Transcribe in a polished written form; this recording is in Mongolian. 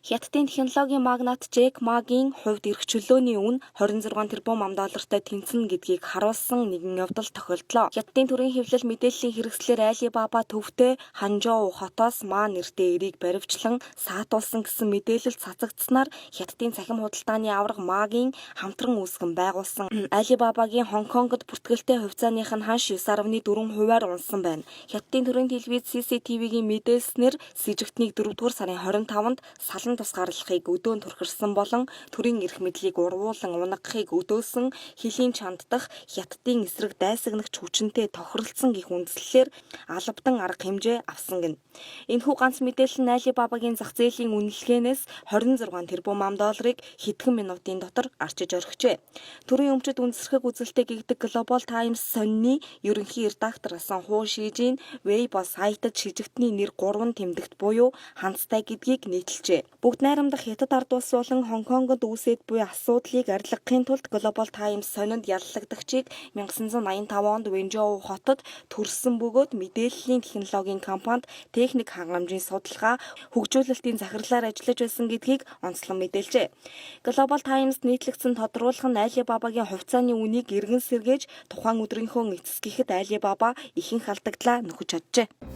Хятадын технологийн магнат Джек Магийн хувьд эрх чөлөөний үн 26 тэрбум $тай тэнцэнэ гэдгийг харуулсан нэгэн явдал тохиолдлоо. Хятадын төрийн хэвлэл мэдээллийн хэрэгслэр Alibaba төвтэй Ханчжоу хотоос Ма нэртэй эрийг баривчлан саатуулсан гэсэн мэдээлэл цацагдсанаар Хятадын цахим худалдааны аварга Магийн хамтран үүсгэн байгуулсан Alibaba-гийн Хонконгод бүртгэлтэй хувьцааных нь ханш 9.4%-аар унсан байна. Хятадын төрийн телевиз CCTV-гийн мэдээлснээр с жигтнийг 4-р сарын 25-нд салан тусгаарлахыг өдөөн турхирсан болон төрийн эрх мэдлийг урвуулан унгахыг өдөөсөн хилийн чанд дахь Хятадын эсрэг дайсагнагч хүчинтэй тохиролцсон гэх үндслэлээр албадан арга хэмжээ авсан гэнэ. Энэхүү ганц мэдээлэл нь Alibaba-гийн зах зээлийн үнэлгээнээс 26 тэрбум $-ыг хэдхэн минутын дотор арчиж орхижээ. Төрийн өмчөд үндэслэх үзэлтэй гэгдэг Global Times сонины ерөнхий редактор асан Ху Шижийн Weibo сайтад шижигтний нэр 3 тэмдэгт буюу ханцтай гэдгийг нийтэлжээ. Бүгд найрамдах Хятад ард улс болон Хонконгод үүсээд буй асуудлыг арилгахын тулд Global Times сонинд яллагдагчийг 1985 онд Вэнжоу хотод төрсөн бөгөөд мэдээллийн технологийн компанид техник хангамжийн судалгаа хөгжүүлэлтийн захирлаар ажиллаж байсан гэдгийг онцлон мэдээлжээ. Global Times нийтлэгдсэн тодруулах нь Alibaba-гийн хувьцааны үнийг эргэн сэргээж тухайн өдрийнхөө эцэс гэхэд Alibaba ихэнх алдагдлаа нөхөж чаджээ.